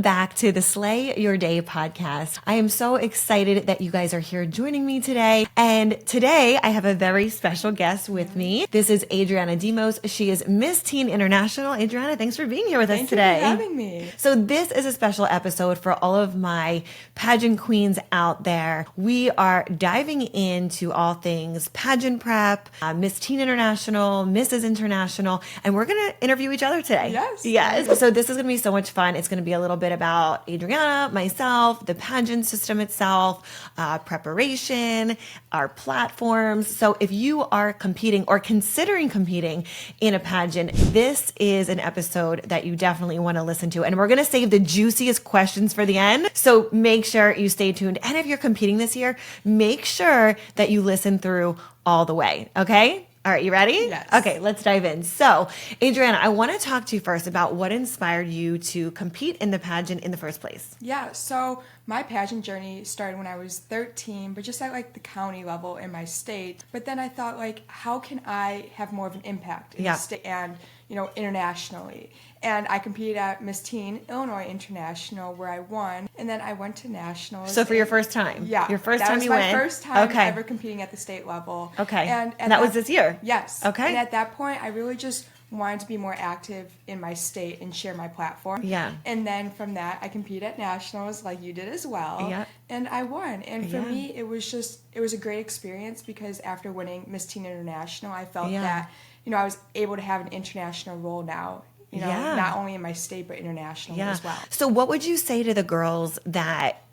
back to the Slay Your Day podcast. I am so excited that you guys are here joining me today. And today I have a very special guest with me. This is Adriana Demos. She is Miss Teen International. Adriana, thanks for being here with us today. Thank you for having me. So this is a special episode for all of my pageant queens out there. We are diving into all things pageant prep, Miss Teen International, Mrs. International, and we're going to interview each other today. Yes. So this is going to be so much fun. It's going to be a little bit about Adriana, myself, the pageant system itself, preparation, our platforms. So if you are competing or considering competing in a pageant, this is an episode that you definitely want to listen to. And we're going to save the juiciest questions for the end. So make sure you stay tuned. And if you're competing this year, make sure that you listen through all the way. Okay? All right, you ready? Yes. Okay, let's dive in. So, Adriana, I want to talk to you first about what inspired you to compete in the pageant in the first place. Yeah, so my pageant journey started when I was 13, but just at like the county level in my state. But then I thought, like, how can I have more of an impact in the state and, internationally? And I competed at Miss Teen Illinois International where I won. And then I went to nationals. So for your first time? Yeah. Your first time you went? That was my first time ever competing at the state level. Okay. And that was this year? Yes. Okay. And at that point, I really just wanted to be more active in my state and share my platform. Yeah. And then from that, I competed at nationals like you did as well. Yeah. And I won. And for me, it was a great experience because after winning Miss Teen International, I felt that, I was able to have an international role now. Not only in my state, but internationally as well. So what would you say to the girls that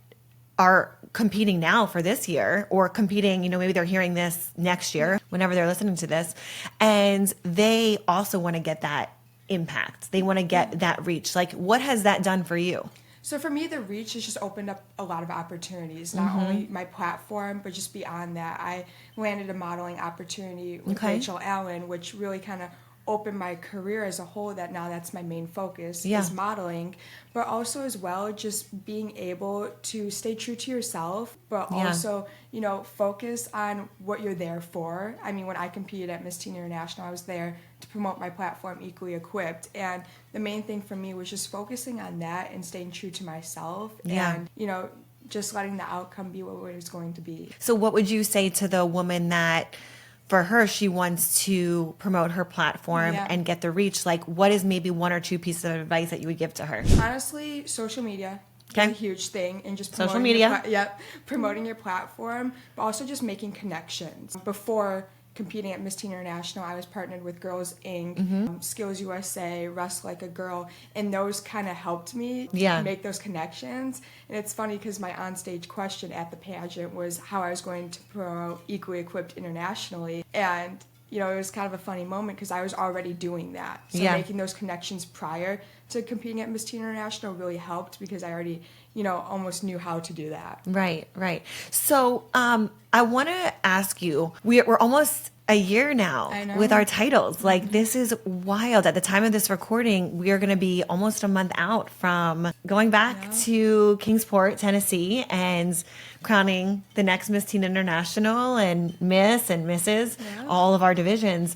are competing now for this year or competing, maybe they're hearing this next year, whenever they're listening to this, and they also want to get that impact. They want to get that reach. Like, what has that done for you? So for me, the reach has just opened up a lot of opportunities, not only my platform, but just beyond that. I landed a modeling opportunity with Rachel Allen, which really kind of opened my career as a whole, that now that's my main focus is modeling, but also as well just being able to stay true to yourself, but also focus on what you're there for. I mean, when I competed at Miss Teen International, I was there to promote my platform Equally Equipped, and the main thing for me was just focusing on that and staying true to myself and just letting the outcome be what it was going to be. So what would you say to the woman that for her, she wants to promote her platform and get the reach? Like, what is maybe one or two pieces of advice that you would give to her? Honestly, social media is a huge thing. And just promoting social media. Promoting your platform, but also just making connections. Before competing at Miss Teen International, I was partnered with Girls Inc., Skills USA, Wrestle Like a Girl, and those kind of helped me to make those connections. And it's funny because my onstage question at the pageant was how I was going to promote Equally Equipped internationally. And, it was kind of a funny moment because I was already doing that. So making those connections prior to competing at Miss Teen International really helped because I already, almost knew how to do that. Right. So I want to ask you, we're almost a year now with our titles. Like, this is wild. At the time of this recording, we are going to be almost a month out from going back to Kingsport, Tennessee, and crowning the next Miss Teen International and Miss and Mrs., all of our divisions.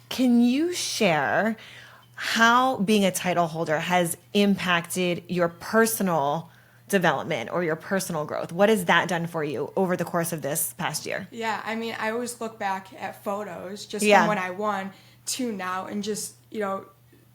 Can you share how being a title holder has impacted your personal development or your personal growth? What has that done for you over the course of this past year? Yeah, I mean, I always look back at photos just from when I won to now and just,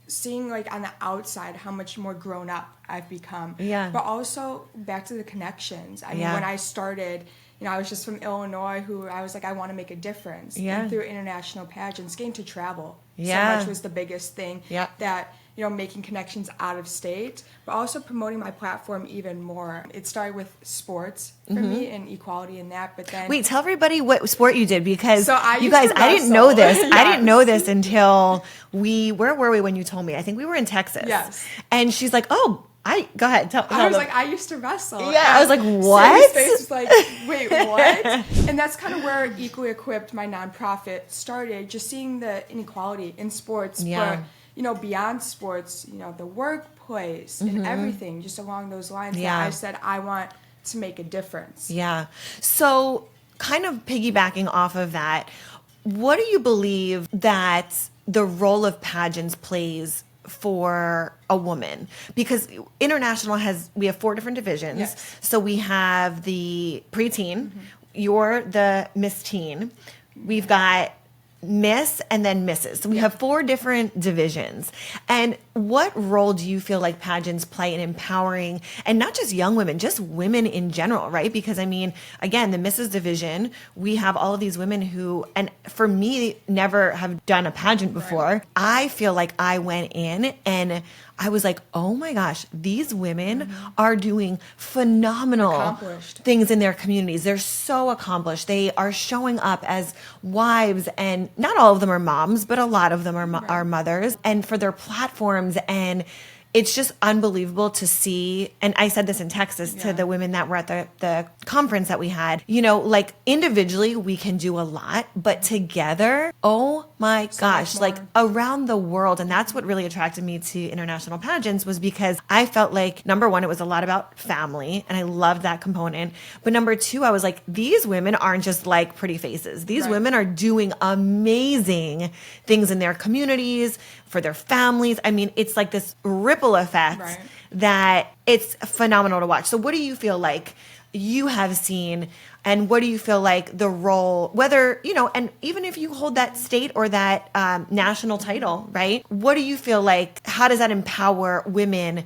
seeing like on the outside how much more grown up I've become. Yeah. But also back to the connections. I mean, when I started, I was just from Illinois who I was like, I want to make a difference. Yeah. And through international pageants, getting to travel so much was the biggest thing that, making connections out of state, but also promoting my platform even more. It started with sports for me and equality in that, but then... Wait, tell everybody what sport you did because you guys, I didn't know this. I didn't know this until where were we when you told me? I think we were in Texas. Yes. And she's like, go ahead. I was like, I used to wrestle. Yeah, I was like, what? Face was like, wait, what? And that's kind of where Equally Equipped, my nonprofit, started, just seeing the inequality in sports, but, beyond sports, the workplace and everything, just along those lines that I said, I want to make a difference. Yeah. So kind of piggybacking off of that, what do you believe that the role of pageants plays for a woman? Because international we have 4 different divisions. Yes. So we have the preteen, you're the Miss Teen. We've got Miss and then Mrs. So we have 4 different divisions. And what role do you feel like pageants play in empowering, and not just young women, just women in general, right? Because I mean, again, the Mrs. division, we have all of these women who, and for me, never have done a pageant before. Right. I feel like I went in and I was like, oh my gosh, these women are doing phenomenal things in their communities. They're so accomplished. They are showing up as wives, and not all of them are moms, but a lot of them are mothers, and for their platforms. And it's just unbelievable to see. And I said this in Texas to the women that were at the conference that we had, you know, like individually we can do a lot, but together, oh my gosh, like around the world. And that's what really attracted me to international pageants, was because I felt like, number one, it was a lot about family, and I loved that component. But number 2, I was like, these women aren't just like pretty faces. These women are doing amazing things in their communities, for their families. I mean, it's like this ripple effect that it's phenomenal to watch. So what do you feel like you have seen, and what do you feel like the role, whether, you know, and even if you hold that state or that national title, right? What do you feel like, how does that empower women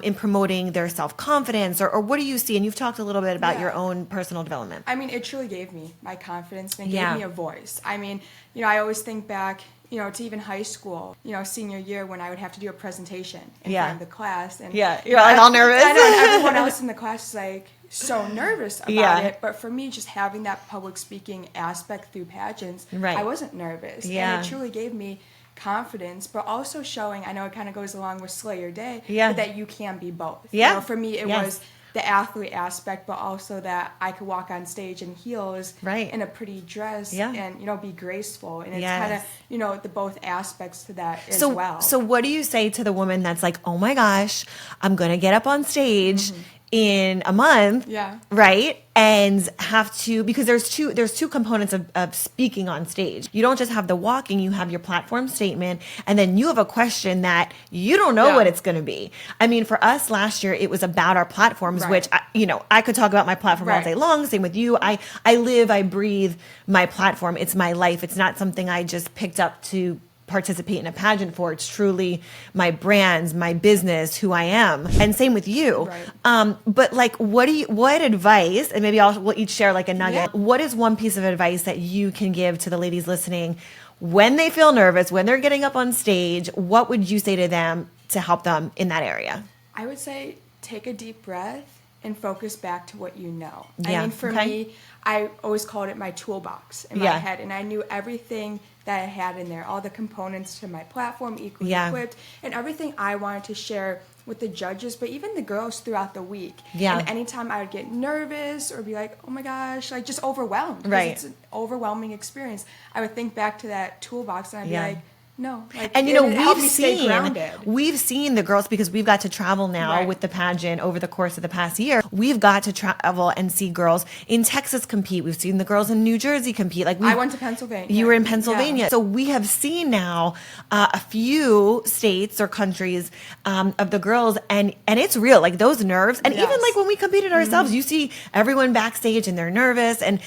in promoting their self-confidence, or what do you see? And you've talked a little bit about your own personal development. I mean, it truly gave me my confidence, and it gave me a voice. I mean, you know, I always think back, you know, to even high school, you know, senior year, when I would have to do a presentation in front of the class. And you're like all nervous. I know, and everyone else in the class is like so nervous about it. But for me, just having that public speaking aspect through pageants, I wasn't nervous. And it truly gave me confidence, but also showing, I know it kind of goes along with Slay Your Day, but that you can be both. You know, for me, it was the athlete aspect, but also that I could walk on stage in heels in a pretty dress and, you know, be graceful. And it's kind of, you know, the both aspects to that as well. So what do you say to the woman that's like, oh my gosh, I'm going to get up on stage in a month, right? And have to, because there's two components of speaking on stage. You don't just have the walking, you have your platform statement, and then you have a question that you don't know what it's going to be. I mean, for us last year, it was about our platforms, which, you know, I could talk about my platform all day long. Same with you. I live, I breathe my platform. It's my life. It's not something I just picked up to participate in a pageant for. It's truly my brands, my business, who I am. And same with you. But like, what advice, and maybe we'll each share like a nugget. What is one piece of advice that you can give to the ladies listening when they feel nervous, when they're getting up on stage? What would you say to them to help them in that area? I would say take a deep breath and focus back to what you know. I mean, for me, I always called it my toolbox in my head, and I knew everything that I had in there, all the components to my platform, equally equipped, and everything I wanted to share with the judges, but even the girls throughout the week. And anytime I would get nervous or be like, oh my gosh, like just overwhelmed, because it's an overwhelming experience, I would think back to that toolbox and I'd be like, no. Like, and you know, we've seen the girls, because we've got to travel now with the pageant over the course of the past year. We've got to travel and see girls in Texas compete. We've seen the girls in New Jersey compete. Like I went to Pennsylvania. You were in Pennsylvania. So we have seen now a few states or countries of the girls, and it's real. Like those nerves, and even like when we competed ourselves, you see everyone backstage and they're nervous. And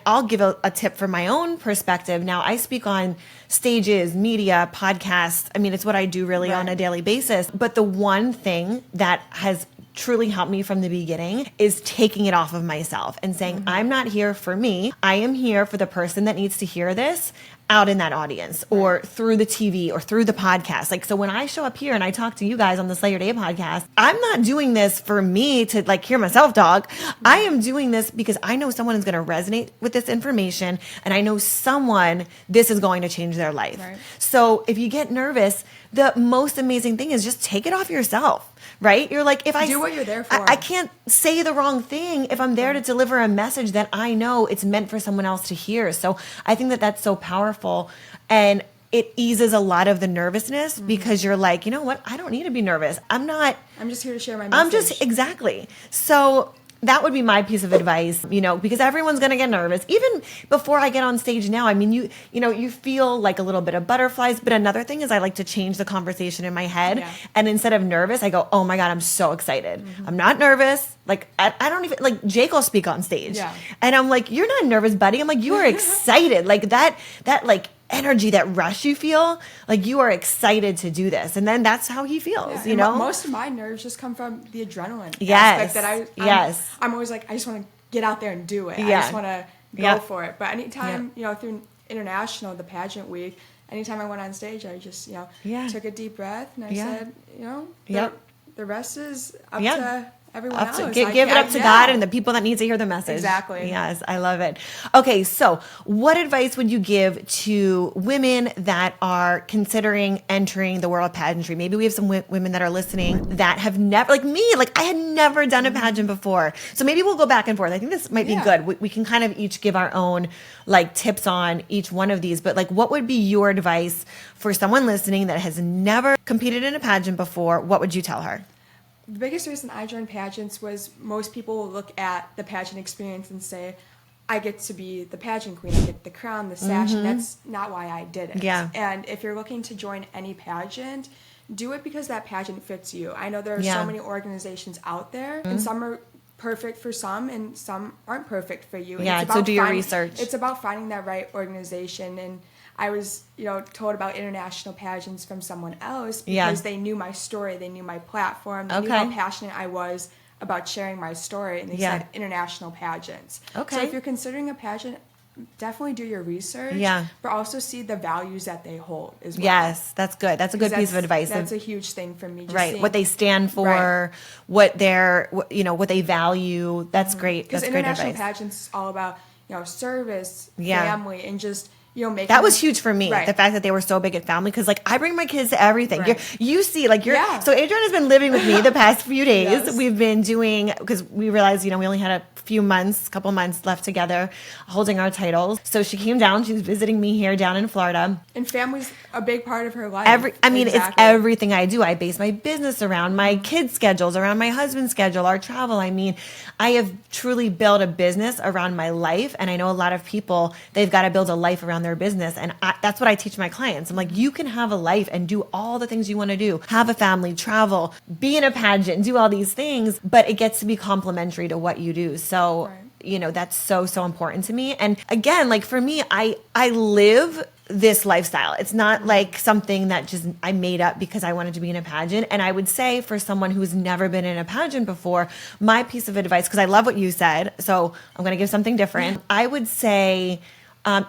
I'll give a tip from my own perspective. Now I speak on stages, media, podcasts. I mean, it's what I do really on a daily basis. But the one thing that has truly helped me from the beginning is taking it off of myself and saying, I'm not here for me. I am here for the person that needs to hear this out in that audience, or through the TV or through the podcast. Like, so when I show up here and I talk to you guys on the Slay Your Day podcast, I'm not doing this for me to like hear myself talk. I am doing this because I know someone is going to resonate with this information, and I know this is going to change their life. So if you get nervous, the most amazing thing is just take it off yourself. Right? You're like, if I do what you're there for, I can't say the wrong thing if I'm there to deliver a message that I know it's meant for someone else to hear. So I think that that's so powerful, and it eases a lot of the nervousness, because you're like, you know what? I don't need to be nervous. I'm just here to share my message. Exactly. So that would be my piece of advice, because everyone's going to get nervous. Even before I get on stage now, I mean, you feel like a little bit of butterflies. But another thing is I like to change the conversation in my head. Yeah. And instead of nervous, I go, oh my God, I'm so excited. I'm not nervous. Like, I don't even, like, Jake will speak on stage. Yeah. And I'm like, you're not nervous, buddy. I'm like, you are excited. Like that like energy, that rush you feel, like you are excited to do this. And then that's how he feels, Most of my nerves just come from the adrenaline yes. aspect that I'm always like, I just want to get out there and do it. Yeah. I just want to go for it. But anytime, through international, the pageant week, anytime I went on stage, I just, took a deep breath and I said, the rest is up to everyone else. Give it up to God and the people that need to hear the message. Exactly. Yes, I love it. Okay, so what advice would you give to women that are considering entering the world of pageantry? Maybe we have some women that are listening that have never, like me, like I had never done a pageant before. So maybe we'll go back and forth. I think this might be good. We can kind of each give our own like tips on each one of these. But like, what would be your advice for someone listening that has never competed in a pageant before? What would you tell her? The biggest reason I joined pageants was most people will look at the pageant experience and say, I get to be the pageant queen, I get the crown, the sash, and that's not why I did it. Yeah. And if you're looking to join any pageant, do it because that pageant fits you. I know there are so many organizations out there, and some are perfect for some, and some aren't perfect for you. Yeah, so do your research. It's about finding that right organization, and I was, told about international pageants from someone else because they knew my story, they knew my platform, they knew how passionate I was about sharing my story, and they said international pageants. Okay. So if you're considering a pageant, definitely do your research, but also see the values that they hold as well. Yes, that's good. That's a good piece of advice. That's a huge thing for me. Just seeing what they stand for, what they're, what they value. That's great. That's great advice. Because international pageants is all about, service, family, and just making that was huge for me. The fact that they were so big at family, because like I bring my kids to everything. You see, like so Adriana's been living with me the past few days. We've been doing, because we realized we only had a couple months left together, holding our titles. So she came down. She's visiting me here down in Florida. And family's a big part of her life. It's everything I do. I base my business around my kids' schedules, around my husband's schedule, our travel. I mean, I have truly built a business around my life, and I know a lot of people, they've got to build a life around their business, and that's what I teach my clients. I'm like, you can have a life and do all the things you want to do, have a family, travel, be in a pageant, do all these things, but it gets to be complementary to what you do. So, that's so important to me. And again, like for me, I live this lifestyle. It's not like something that just I made up because I wanted to be in a pageant. And I would say for someone who's never been in a pageant before, my piece of advice, because I love what you said, so I'm going to give something different. I would say,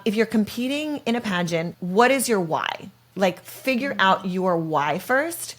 if you're competing in a pageant, what is your why? Like, figure out your why first.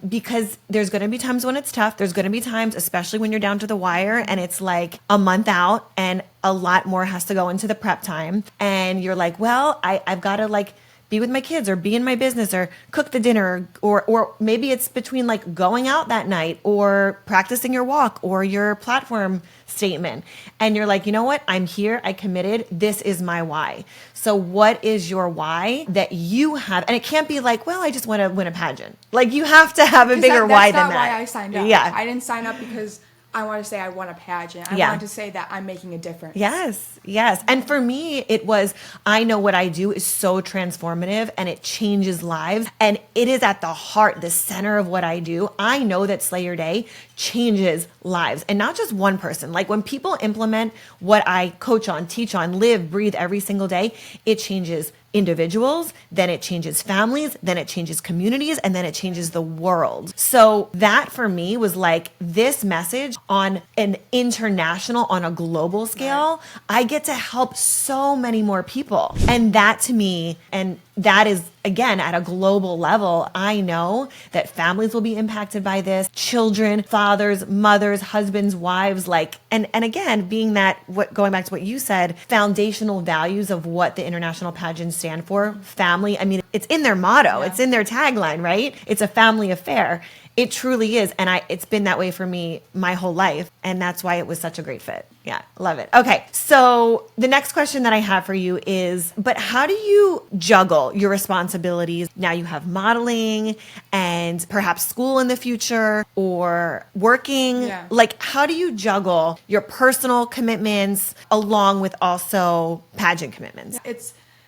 Because there's going to be times when it's tough. There's going to be times, especially when you're down to the wire and it's like a month out and a lot more has to go into the prep time. And you're like, well, I've got to like be with my kids or be in my business or cook the dinner, or maybe it's between like going out that night or practicing your walk or your platform statement. And you're like, you know what? I'm here. I committed. This is my why. So what is your why that you have? And it can't be like, well, I just want to win a pageant. Like, you have to have a bigger why than that. That's not why I signed up. Yeah. I didn't sign up because I want to say I won a pageant. I wanted to say that I'm making a difference. Yes. And for me, it was, I know what I do is so transformative and it changes lives. And it is at the heart, the center of what I do. I know that Slay Your Day changes lives, and not just one person. Like, when people implement what I coach on, teach on, live, breathe every single day, it changes individuals, then it changes families, then it changes communities, and then it changes the world. So that for me was like, this message on an international, on a global scale, I get to help so many more people. And that to me, and that is, again, at a global level, I know that families will be impacted by this, children, fathers, mothers, husbands, wives, like, and again, being that, going back to what you said, foundational values of what the international pageants stand for, family. I mean, it's in their motto, it's in their tagline, right? It's a family affair. It truly is. And it's been that way for me my whole life. And that's why it was such a great fit. Yeah, love it. Okay, so the next question that I have for you is, but how do you juggle your responsibilities? Now you have modeling and perhaps school in the future or working. Yeah. Like, how do you juggle your personal commitments along with also pageant commitments?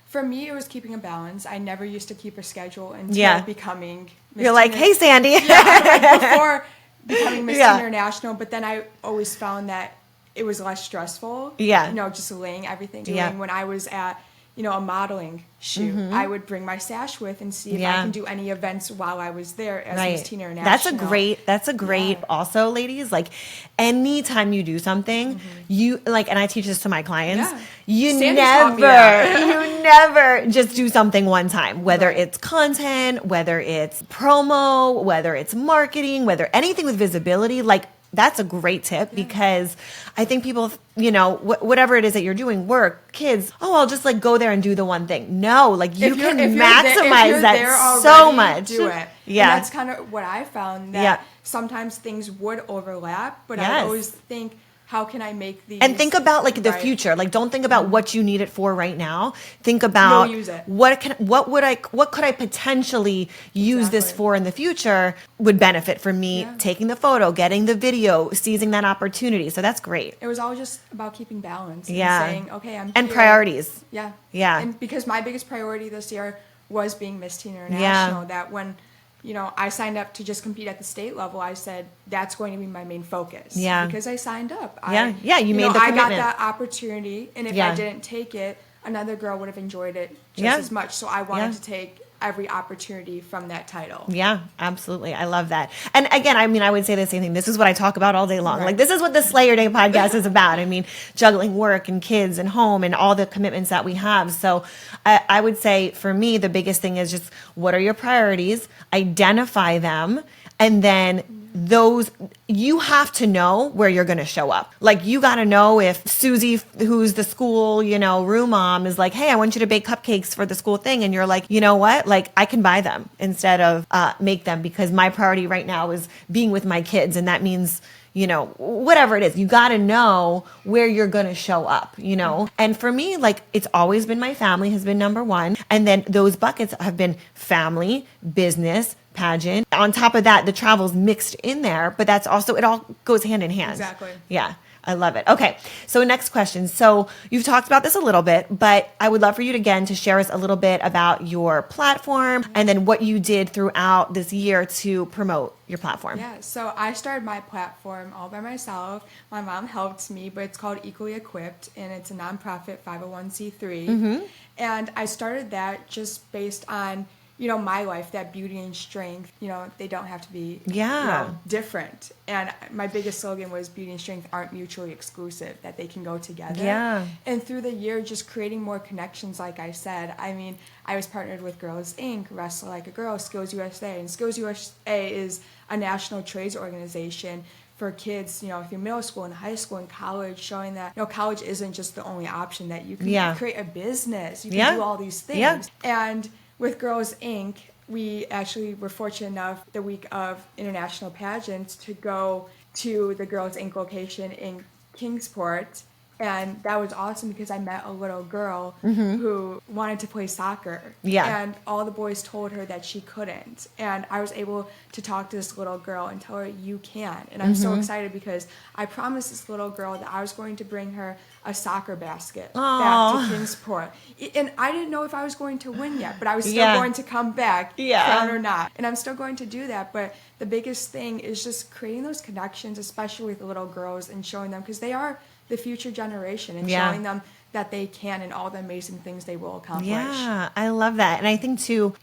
For me, it was keeping a balance. I never used to keep a schedule until becoming Miss You're like, Tina. hey, Sandi. Like before becoming Miss Yeah. International, but then I always found that it was less stressful. Yeah. Just laying everything. Yeah. When I was at, a modeling shoot, I would bring my stash with and see if I can do any events while I was there as Miss Tina International. That's a great also, ladies, like anytime you do something, you like, and I teach this to my clients, you Sandy's taught me that. you never just do something one time, whether it's content, whether it's promo, whether it's marketing, whether anything with visibility, like that's a great tip because I think people, whatever it is that you're doing, work, kids, I'll just like go there and do the one thing. No, like you can maximize that so much. Do it. Yeah. And that's kind of what I found, that sometimes things would overlap, but I always think, how can I make these? And think about like the future. Like don't think about what you need it for right now. Think about use it. what could I potentially use this for in the future would benefit from me taking the photo, getting the video, seizing that opportunity. So that's great. It was all just about keeping balance and Yeah. saying, okay, I'm And here. priorities. Yeah. Yeah. And because my biggest priority this year was being Miss Teen International, that when I signed up to just compete at the state level, I said, that's going to be my main focus. Yeah. Because I signed up. You made the I got commitment. that opportunity, and if I didn't take it, another girl would have enjoyed it just as much. So I wanted to take every opportunity from that title. Yeah, absolutely. I love that. And again, I would say the same thing. This is what I talk about all day long. Like this is what the Slay Your Day podcast is about. Juggling work and kids and home and all the commitments that we have. So I would say for me, the biggest thing is just what are your priorities? Identify them. And then you have to know where you're going to show up. Like you got to know if Susie, who's the school, room mom is like, hey, I want you to bake cupcakes for the school thing. And you're like, you know what? Like I can buy them instead of make them because my priority right now is being with my kids. And that means, whatever it is, you got to know where you're going to show up, And for me, like it's always been my family has been number one. And then those buckets have been family, business, pageant. On top of that, the travel's mixed in there, but that's also, it all goes hand in hand. Exactly. Yeah. I love it. Okay. So next question. So you've talked about this a little bit, but I would love for you to share us a little bit about your platform and then what you did throughout this year to promote your platform. Yeah. So I started my platform all by myself. My mom helped me, but it's called Equally Equipped and it's a nonprofit 501c3. And I started that just based on my life, that beauty and strength, they don't have to be different. And my biggest slogan was beauty and strength aren't mutually exclusive, that they can go together. Yeah. And through the year, just creating more connections, like I said. I was partnered with Girls Inc., Wrestle Like a Girl, Skills USA. And Skills USA is a national trades organization for kids, through middle school and high school and college, showing that, college isn't just the only option, that you can create a business, you can do all these things. Yeah. And with Girls Inc., we actually were fortunate enough the week of International Pageants to go to the Girls Inc. location in Kingsport. And that was awesome because I met a little girl who wanted to play soccer. Yeah. And all the boys told her that she couldn't. And I was able to talk to this little girl and tell her, you can. And I'm so excited because I promised this little girl that I was going to bring her a soccer basket back to Kingsport. And I didn't know if I was going to win yet, but I was still going to come back, crown or not. And I'm still going to do that. But the biggest thing is just creating those connections, especially with the little girls, and showing them, because they are the future generation, and showing them that they can and all the amazing things they will accomplish. Yeah, I love that. And I think too,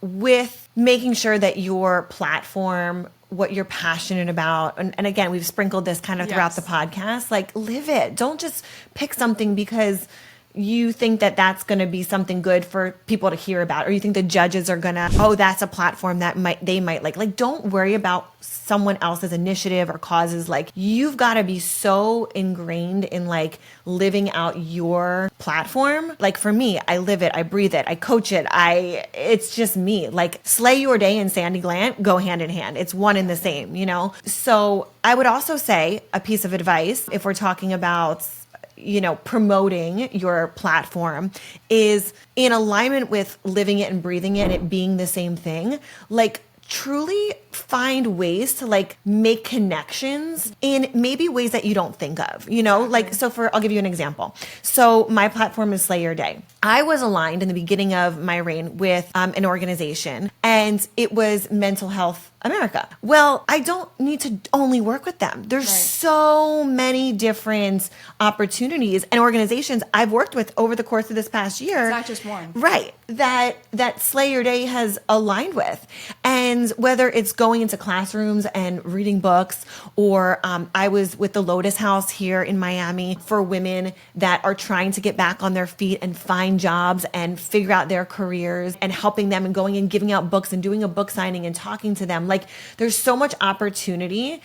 with making sure that your platform, what you're passionate about, and again, we've sprinkled this kind of throughout the podcast, like live it. Don't just pick something because you think that that's going to be something good for people to hear about, or you think the judges are going to, oh, that's a platform that they might like, don't worry about someone else's initiative or causes. Like, you've got to be so ingrained in like living out your platform. Like for me, I live it, I breathe it, I coach it. It's just me. Like Slay Your Day and Sandi Glandt go hand in hand. It's one and the same, you know? So I would also say a piece of advice, if we're talking about, you know, promoting your platform, is in alignment with living it and breathing it and it being the same thing. Like, truly find ways to like make connections in maybe ways that you don't think of, you know, like, so I'll give you an example. So my platform is Slay Your Day. I was aligned in the beginning of my reign with an organization, and it was Mental Health America. Well, I don't need to only work with them. There's so many different opportunities and organizations I've worked with over the course of this past year. It's not just one. Right. That Slay Your Day has aligned with. And whether it's going into classrooms and reading books, or I was with the Lotus House here in Miami for women that are trying to get back on their feet and find jobs and figure out their careers, and helping them and going and giving out books and doing a book signing and talking to them. Like, there's so much opportunity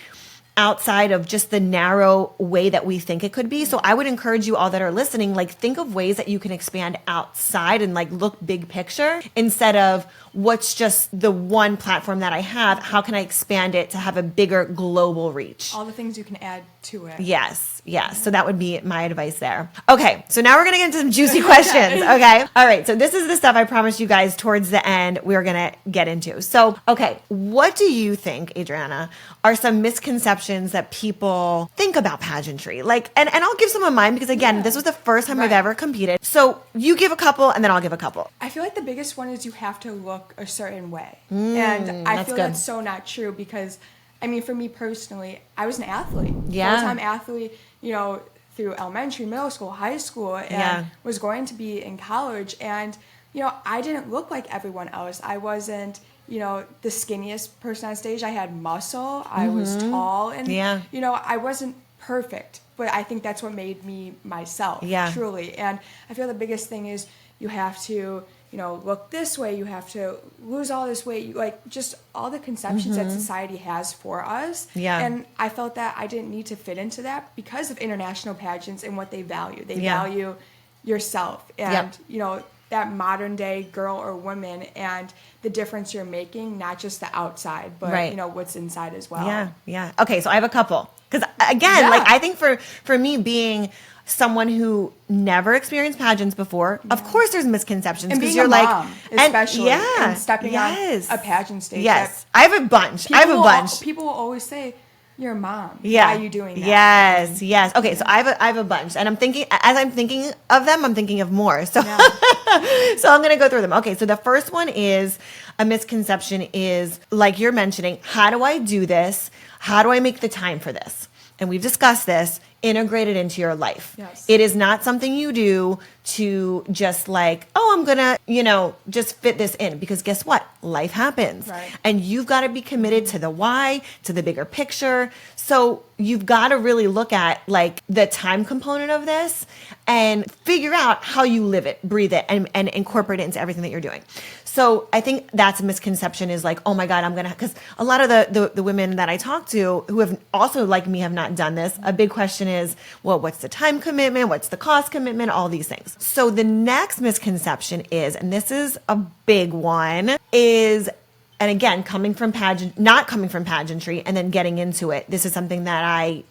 outside of just the narrow way that we think it could be. So I would encourage you all that are listening, like, think of ways that you can expand outside and like look big picture, instead of what's just the one platform that I have. How can I expand it to have a bigger global reach? All the things you can add to it. Yes. So that would be my advice there. Okay. So now we're going to get into some juicy questions. Okay. All right. So this is the stuff I promised you guys towards the end we're going to get into. So, okay. What do you think, Adriana, are some misconceptions that people think about pageantry? Like, and I'll give some of mine, because again, this was the first time I've ever competed. So you give a couple and then I'll give a couple. I feel like the biggest one is you have to look a certain way. And I feel that's so not true, because I mean, for me personally, I was an athlete. Full-time athlete, you know, through elementary, middle school, high school, and was going to be in college. And, you know, I didn't look like everyone else. I wasn't, you know, the skinniest person on stage. I had muscle. I was tall. And, you know, I wasn't perfect. But I think that's what made me myself, truly. And I feel the biggest thing is you have to, you know, look this way, you have to lose all this weight, like just all the conceptions that society has for us. And I felt that I didn't need to fit into that because of international pageants and what they value. They value yourself and, you know, that modern day girl or woman and the difference you're making, not just the outside, but, you know, what's inside as well. Okay, so I have a couple. Because again, like, I think for me, being someone who never experienced pageants before, of course there's misconceptions, because you're like, mom, especially, and stepping on a pageant stage. I have a bunch. People will always say, "You're a mom. Why are you doing that?" Yes. Okay, so I have a bunch, and I'm thinking of them, I'm thinking of more. So, so I'm gonna go through them. Okay, so the first one is a misconception is, like you're mentioning, how do I do this? How do I make the time for this? And we've discussed this. Integrate it into your life. It is not something you do to just like, oh, I'm gonna, you know, just fit this in, because guess what? Life happens. And you've got to be committed to the why, to the bigger picture. So you've got to really look at like the time component of this and figure out how you live it, breathe it, and incorporate it into everything that you're doing. So I think that's a misconception, is like, oh my God, because a lot of the women that I talk to who have also, like me, have not done this, a big question is, well, what's the time commitment? What's the cost commitment? All these things. So the next misconception is, and this is a big one, is, and again, not coming from pageantry and then getting into it, this is something that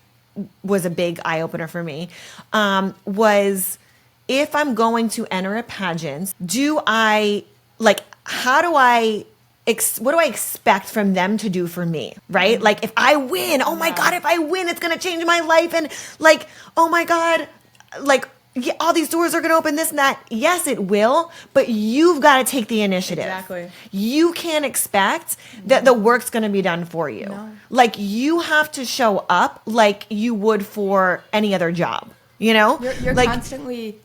was a big eye opener for me, was, if I'm going to enter a pageant, what do I expect from them to do for me, right? Like, if I win, oh my God, if I win, it's going to change my life. And like, oh my God, like, all these doors are going to open, this and that. Yes, it will, but you've got to take the initiative. Exactly. You can't expect that the work's going to be done for you. Like, you have to show up like you would for any other job, you know? You're like, constantly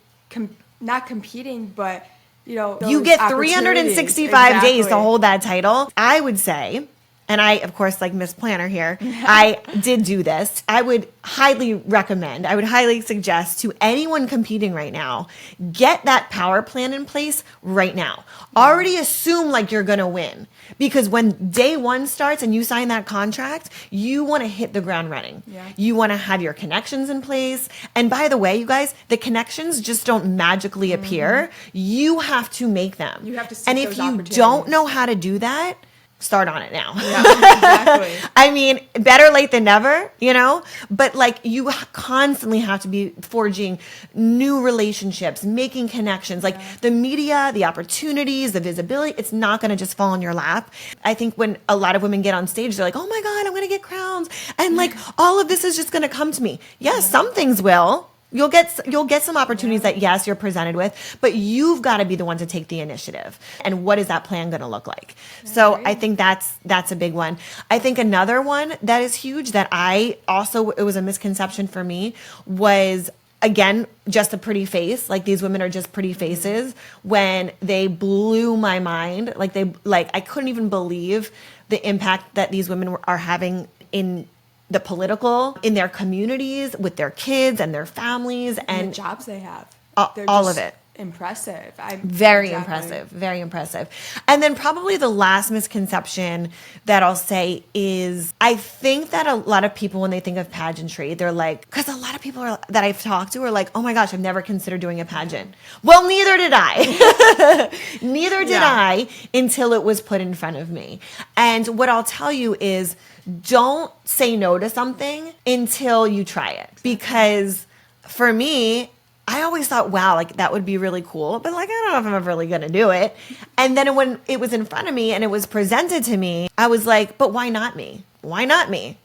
not competing, but you know, you get 365 days to hold that title. I would say and I, of course, like Miss Planner here, I did do this. I would highly recommend, I would highly suggest to anyone competing right now, get that power plan in place right now. Already assume like you're going to win, because when day one starts and you sign that contract, you want to hit the ground running. Yeah. You want to have your connections in place. And by the way, you guys, the connections just don't magically appear. You have to make them. You have to seek and if those you opportunities. don't know how to do that, start on it now. Yeah, exactly. I mean, better late than never, you know, but like you constantly have to be forging new relationships, making connections, like the media, the opportunities, the visibility, it's not going to just fall in your lap. I think when a lot of women get on stage, they're like, oh my God, I'm going to get crowns. And like all of this is just going to come to me. Yes, some things will. You'll get some opportunities that, yes, you're presented with, but you've got to be the one to take the initiative. And what is that plan going to look like? So I think that's a big one. I think another one that is huge that it was a misconception for me was, again, just a pretty face. Like these women are just pretty faces, when they blew my mind. I couldn't even believe the impact that these women are having in the political, in their communities, with their kids and their families, and the jobs they have. They're all just of it. Impressive. Very impressive. And then probably the last misconception that I'll say is, I think that a lot of people, when they think of pageantry, they're like, because a lot of people that I've talked to are like, oh my gosh, I've never considered doing a pageant. Well, neither did I. Neither did I, until it was put in front of me. And what I'll tell you is, don't say no to something until you try it. Because for me, I always thought, wow, like that would be really cool, but like, I don't know if I'm ever really going to do it. And then when it was in front of me and it was presented to me, I was like, but why not me? Why not me?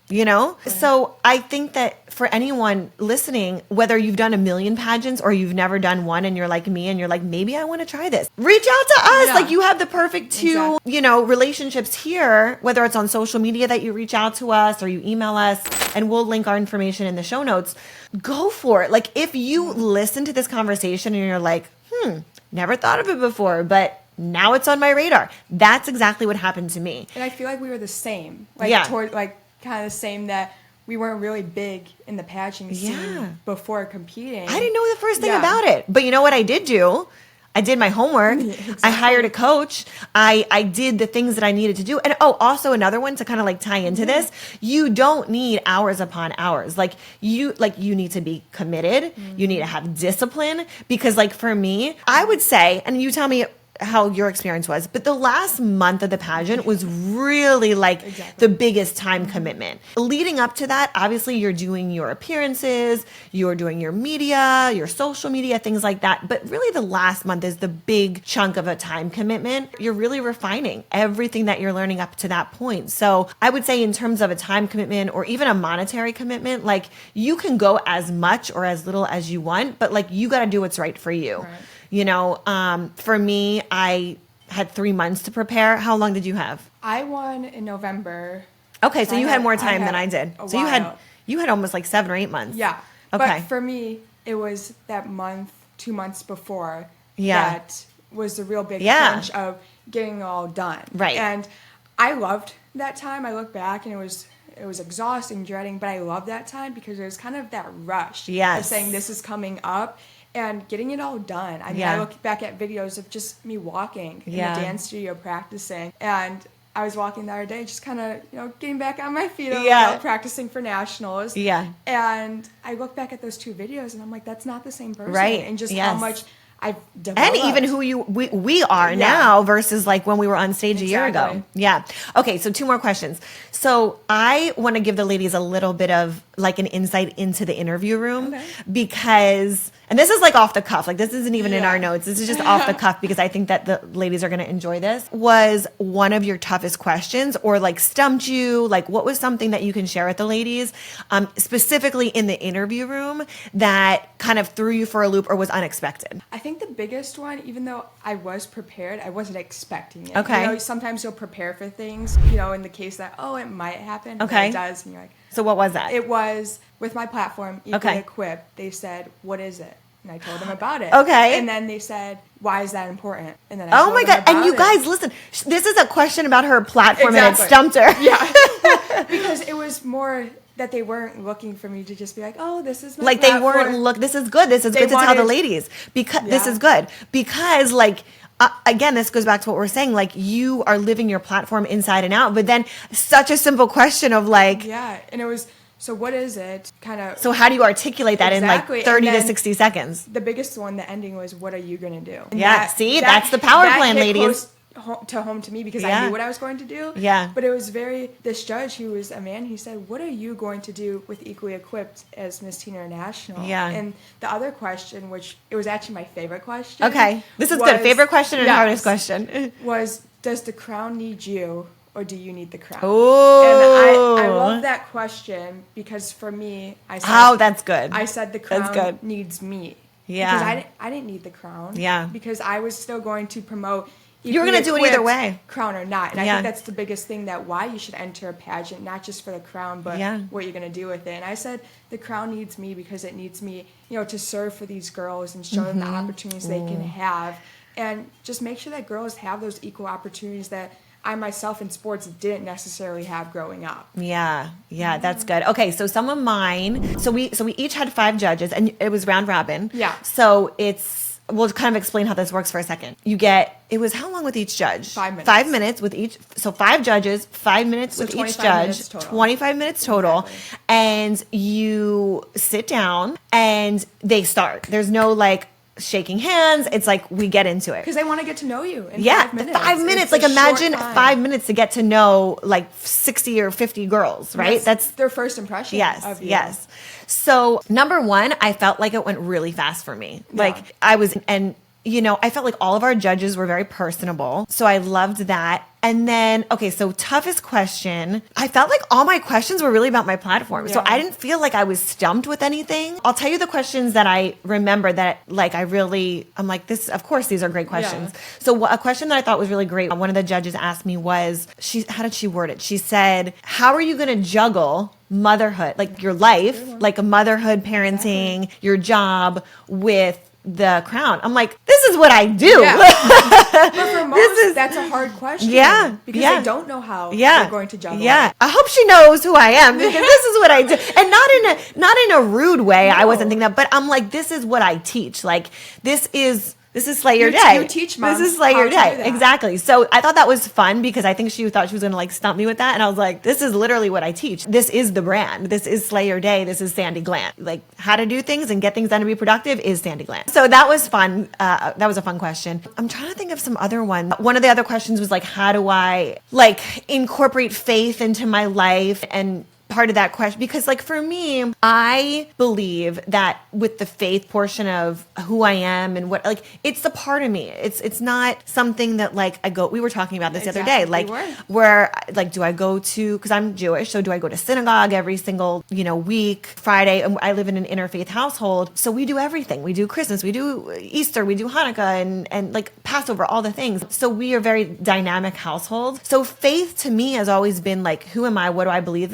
You know? So I think that for anyone listening, whether you've done a million pageants or you've never done one and you're like me and you're like, maybe I want to try this, reach out to us. Yeah. Like you have the perfect two, relationships here, whether it's on social media that you reach out to us or you email us, and we'll link our information in the show notes. Go for it. Like if you listen to this conversation and you're like, never thought of it before, but now it's on my radar. That's exactly what happened to me. And I feel like we were the same. Kind of the same, that we weren't really big in the pageant scene before competing. I didn't know the first thing about it. But you know what I did do? I did my homework. Exactly. I hired a coach. I did the things that I needed to do. And also another one to kind of like tie into this, you don't need hours upon hours. Like you need to be committed. You need to have discipline, because like for me, I would say, and you tell me how your experience was, but the last month of the pageant was really like the biggest time commitment. Leading up to that, obviously you're doing your appearances, you're doing your media, your social media, things like that. But really the last month is the big chunk of a time commitment. You're really refining everything that you're learning up to that point. So I would say in terms of a time commitment or even a monetary commitment, like you can go as much or as little as you want, but like you got to do what's right for you. Right. You know, for me, I had 3 months to prepare. How long did you have? I won in November. Okay, so you had more time than I did. So while. you had almost like 7 or 8 months. Yeah. Okay. But for me, it was that month, 2 months before that was the real big crunch of getting it all done. Right. And I loved that time. I look back and it was exhausting, dreading, but I loved that time because it was kind of that rush of saying this is coming up. And getting it all done. I mean, I look back at videos of just me walking in the dance studio practicing. And I was walking the other day, just kind of, getting back on my feet a little, practicing for nationals. Yeah. And I look back at those 2 videos and I'm like, that's not the same person. Right. And just how much I've developed. And even who we are now versus like when we were on stage a year ago. Yeah. Okay, so 2 more questions. So I want to give the ladies a little bit of like an insight into the interview room because, and this is like off the cuff, like this isn't even in our notes. This is just off the cuff because I think that the ladies are going to enjoy this. Was one of your toughest questions or like stumped you? Like what was something that you can share with the ladies, specifically in the interview room that kind of threw you for a loop or was unexpected? I think the biggest one, even though I was prepared, I wasn't expecting it. Okay. Sometimes you'll prepare for things, in the case that, it might happen. Okay. It does. And you're like, so what was that? It was with my platform, Equip. They said, what is it? And I told them about it. Okay. And then they said, why is that important? And then oh my God. And you guys, listen, this is a question about her platform and it stumped her. Yeah. Because it was more that they weren't looking for me to just be like, oh, this is my like platform. They weren't this is good. This is good to tell the ladies because this is good because like, again, this goes back to what we're saying. Like you are living your platform inside and out, but then such a simple question of like, yeah. And it was, so what is it? Kind of. So how do you articulate that in like 30 to 60 seconds? The biggest one, the ending was, what are you going to do? And that's the power plan, ladies. Home to me because I knew what I was going to do. Yeah. But it was this judge who was a man, he said, what are you going to do with Equally Equipped as Miss Teen International? Yeah. And the other question, which it was actually my favorite question. Okay. This is good. Favorite question and hardest question. Was, does the crown need you or do you need the crown? Oh. And I love that question because for me, I said, oh, that's good. I said the crown needs me. Yeah. Because I didn't need the crown. Yeah. Because I was still going to promote you were going to do it either way. Crown or not. And I think that's the biggest thing, that why you should enter a pageant, not just for the crown, but what you're going to do with it. And I said the crown needs me because it needs me, to serve for these girls and show them the opportunities they can have. And just make sure that girls have those equal opportunities that I myself in sports didn't necessarily have growing up. Yeah, that's good. Okay, so some of mine. So we each had 5 judges, and it was round robin. Yeah. So we'll kind of explain how this works for a second. It was how long with each judge? 5 minutes. 5 minutes with each. So 5 judges, 5 minutes with each judge. 25 minutes total. Exactly. And you sit down and they start. There's no like shaking hands. It's like we get into it. Because they want to get to know you in 5 minutes. 5 minutes. Like imagine 5 minutes to get to know like 60 or 50 girls, right? That's their first impression of you. Yes. So number one, I felt like it went really fast for me. Like I felt like all of our judges were very personable. So I loved that. And then, okay, so toughest question. I felt like all my questions were really about my platform. Yeah. So I didn't feel like I was stumped with anything. I'll tell you the questions that I remember that like I'm like, of course, these are great questions. Yeah. So a question that I thought was really great, one of the judges asked me was, how did she word it? She said, how are you going to juggle motherhood, like your life, like a motherhood, parenting, your job with the crown? I'm like, this is what I do. Yeah. But for most, that's a hard question. Yeah. Because they don't know how they're going to juggle. Yeah. I hope she knows who I am because this is what I do. And not in a rude way. No. I wasn't thinking that, but I'm like, this is what I teach. Like, this is Slay Your Day. You teach moms. This is Slay Your Day. Exactly. So I thought that was fun because I think she thought she was going to like stump me with that. And I was like, this is literally what I teach. This is the brand. This is Slay Your Day. This is Sandi Glandt. Like how to do things and get things done to be productive is Sandi Glandt. So that was fun. That was a fun question. I'm trying to think of some other one. One of the other questions was like, how do I like incorporate faith into my life? And part of that question, because like for me, I believe that with the faith portion of who I am and what, like, it's the part of me. It's not something that like we were talking about this the other day, like where like, do I go to, cause I'm Jewish. So do I go to synagogue every single, week, Friday? And I live in an interfaith household. So we do everything. We do Christmas, we do Easter, we do Hanukkah and like Passover, all the things. So we are a very dynamic household. So faith to me has always been like, who am I? What do I believe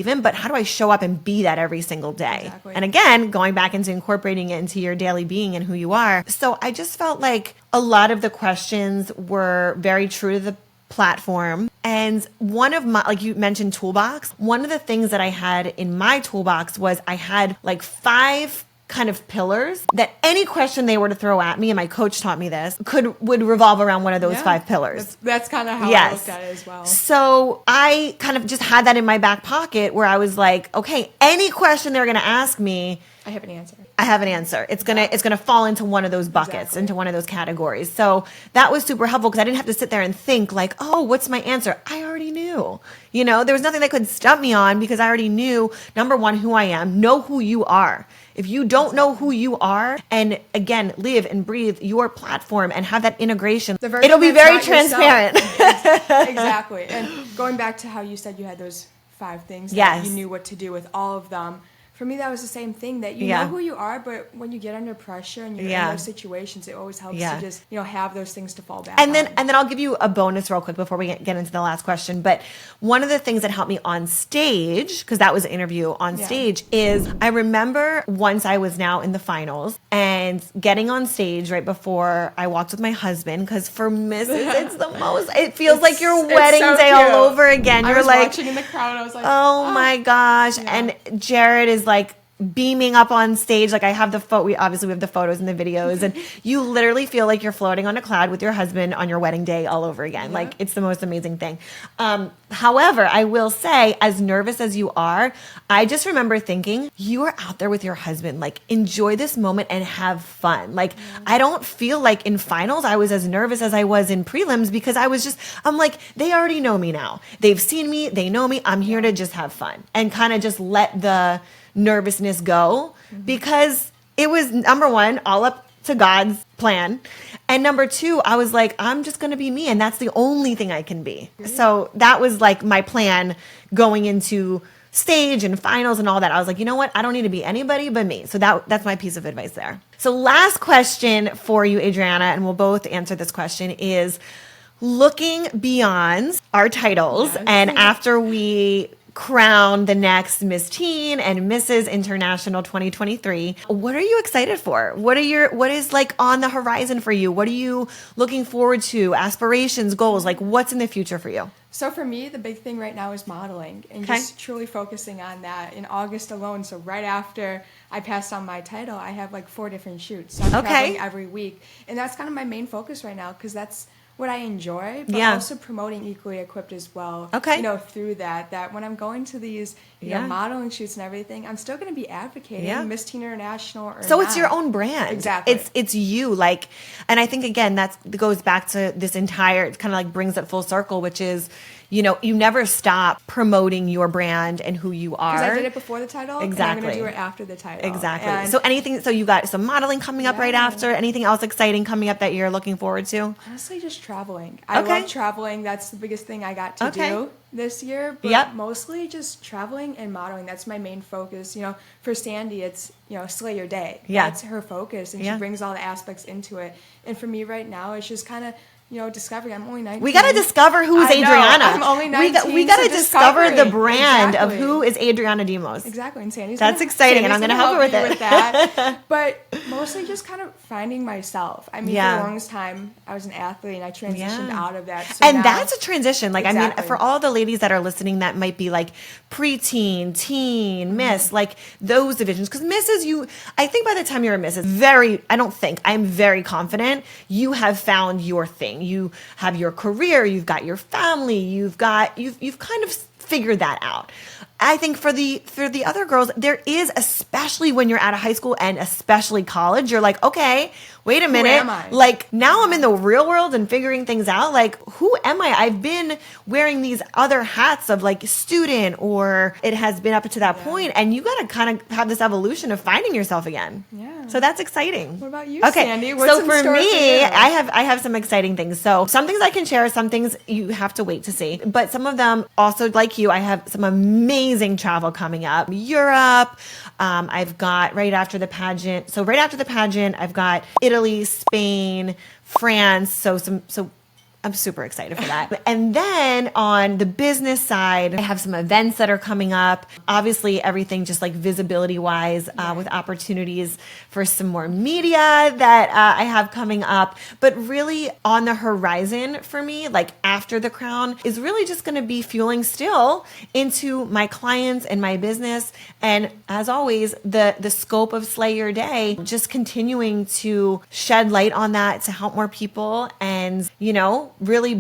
in, but how do I show up and be that every single day? Exactly. And again, going back into incorporating it into your daily being and who you are. So I just felt like a lot of the questions were very true to the platform. And one of my, like you mentioned, toolbox, one of the things that I had in my toolbox was I had like 5 kind of pillars that any question they were to throw at me, and my coach taught me this, would revolve around one of those 5 pillars. That's kind of how I looked at it as well. So I kind of just had that in my back pocket where I was like, okay, any question they're going to ask me, I have an answer. It's gonna fall into one of those buckets, into one of those categories. So that was super helpful because I didn't have to sit there and think like, oh, what's my answer? I already knew. There was nothing that could stump me on because I already knew, number one, who I am, know who you are. If you don't know who you are, and again, live and breathe your platform and have that integration, it'll be very transparent. Exactly. And going back to how you said you had those 5 things that you knew what to do with all of them. for me, that was the same thing, that you know who you are, but when you get under pressure and you're in those situations, it always helps to just, have those things to fall back and then, on. And then I'll give you a bonus real quick before we get into the last question. But one of the things that helped me on stage, because that was an interview on stage, is I remember once I was now in the finals and getting on stage right before I walked with my husband, because for Mrs. it's the most, it feels like your wedding day all over again. You're like watching in the crowd, I was like, oh my gosh. And Jared is like beaming up on stage. Like I have the we have the photos and the videos, and you literally feel like you're floating on a cloud with your husband on your wedding day all over again. Like it's the most amazing thing. However, I will say, as nervous as you are, I just remember thinking, you are out there with your husband, like enjoy this moment and have fun. Like I don't feel like in finals I was as nervous as I was in prelims, because I'm like, they already know me now. They've seen me, they know me. I'm here to just have fun and kind of just let the nervousness go, because it was, number one, all up to God's plan. And number two, I was like, I'm just going to be me. And that's the only thing I can be. So that was like my plan going into stage and finals and all that. I was like, you know what? I don't need to be anybody but me. So that's my piece of advice there. So last question for you, Adriana, and we'll both answer this question, is looking beyond our titles and after we crown the next Miss Teen and Mrs. International 2023. What are you excited for? What is like on the horizon for you? What are you looking forward to? Aspirations, goals, like what's in the future for you? So for me, the big thing right now is modeling and just truly focusing on that. In August alone, so right after I passed on my title, I have like 4 different shoots. So I'm traveling every week. And that's kind of my main focus right now, because that's what I enjoy, but also promoting Equally Equipped as well. Through that when I'm going to these modeling shoots and everything, I'm still going to be advocating Miss Teen International or so not. It's your own brand. Exactly. It's you, like, and I think again that goes back to this entire, it kind of like brings it full circle, which is, you never stop promoting your brand and who you are. Because I did it before the title. Exactly. And I'm going to do it after the title. Exactly. So you got some modeling coming up right after. Anything else exciting coming up that you're looking forward to? Honestly, just traveling. I love traveling. That's the biggest thing I got to do this year. But mostly just traveling and modeling. That's my main focus. For Sandi, it's, slay your day. That's her focus. And she brings all the aspects into it. And for me right now, it's just kind of, discovering. I'm only 19. We got to discover who's Adriana. I'm only 19. We got to discover the brand of who is Adriana Demos. Exactly. And that's exciting, and I'm going to help her with it. With that. But mostly just kind of finding myself. I mean, for the longest time, I was an athlete, and I transitioned out of that. So and that's a transition. Like, I mean, for all the ladies that are listening that might be like preteen, teen, Miss, like those divisions. Because Mrs., I think by the time you're a Miss, I'm very confident you have found your thing. You have your career, you've got your family, you've kind of figured that out. I think for the other girls, there is, especially when you're out of high school and especially college, you're like, okay, wait a minute. Who am I? Like, now I'm in the real world and figuring things out. Like, who am I? I've been wearing these other hats of like student, or it has been up to that point, and you got to kind of have this evolution of finding yourself again. Yeah. So that's exciting. What about you, Sandi? What's so in for store me, for you? I have some exciting things. So some things I can share, some things you have to wait to see. But some of them also, like you, I have some amazing travel coming up. Europe. I've got right after the pageant. So right after the pageant, I've got Italy, Spain, France. So I'm super excited for that. And then on the business side, I have some events that are coming up. Obviously, everything just like visibility wise, with opportunities for some more media that I have coming up. But really on the horizon for me, like after the crown, is really just going to be fueling still into my clients and my business. And as always, the scope of Slay Your Day, just continuing to shed light on that to help more people and, really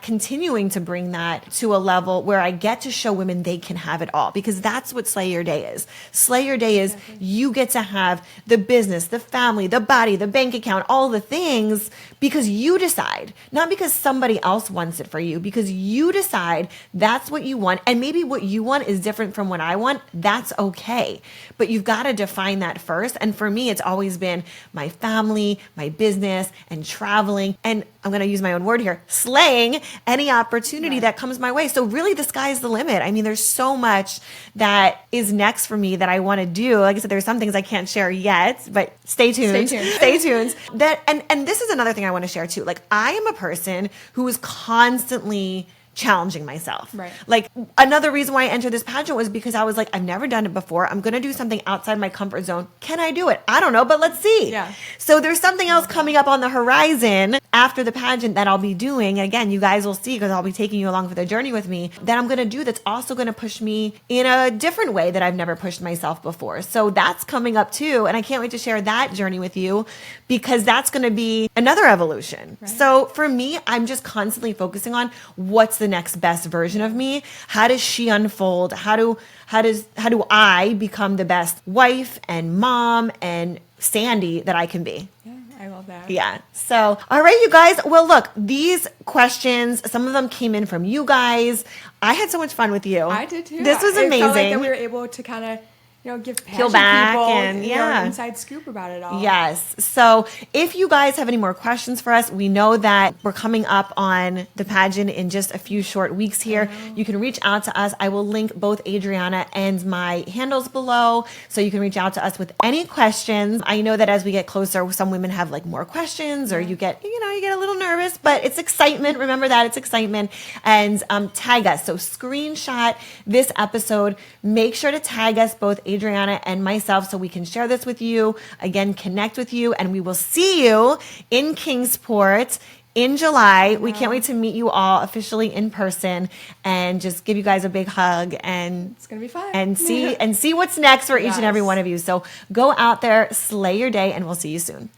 continuing to bring that to a level where I get to show women they can have it all, because that's what Slay Your Day is. Slay Your Day is you get to have the business, the family, the body, the bank account, all the things, because you decide, not because somebody else wants it for you, because you decide that's what you want. And maybe what you want is different from what I want. That's okay. But you've got to define that first. And for me, it's always been my family, my business, and traveling. And I'm going to use my own words word here, slaying any opportunity that comes my way. So really the sky's the limit. I mean, there's so much that is next for me that I want to do. Like I said, there's some things I can't share yet, but stay tuned. Stay tuned. That, and this is another thing I want to share too. Like, I am a person who is constantly challenging myself. Right. Like, another reason why I entered this pageant was because I was like, I've never done it before. I'm going to do something outside my comfort zone. Can I do it? I don't know, but let's see. Yeah. So there's something else coming up on the horizon after the pageant that I'll be doing. And again, you guys will see, because I'll be taking you along for the journey with me, that I'm going to do that's also going to push me in a different way that I've never pushed myself before. So that's coming up too. And I can't wait to share that journey with you, because that's going to be another evolution. Right. So for me, I'm just constantly focusing on what's the next best version of me. How does she unfold? How do I become the best wife and mom and Sandi that I can be? Yeah, I love that. Yeah. So, all right, you guys. Well, look, these questions, some of them came in from you guys. I had so much fun with you. I did too. This was amazing. It felt like that we were able to kind of, give Peel pageant back people and an inside scoop about it all. Yes. So if you guys have any more questions for us, we know that we're coming up on the pageant in just a few short weeks here. You can reach out to us. I will link both Adriana and my handles below, so you can reach out to us with any questions. I know that as we get closer, some women have like more questions, or you get a little nervous, but it's excitement. Remember that it's excitement. And tag us. So screenshot this episode. Make sure to tag us, both Adriana and myself, so we can share this with you. Again, connect with you, and we will see you in Kingsport in July. We can't wait to meet you all officially in person and just give you guys a big hug, and it's gonna be fun, and see what's next for each and every one of you. So go out there, slay your day, and we'll see you soon.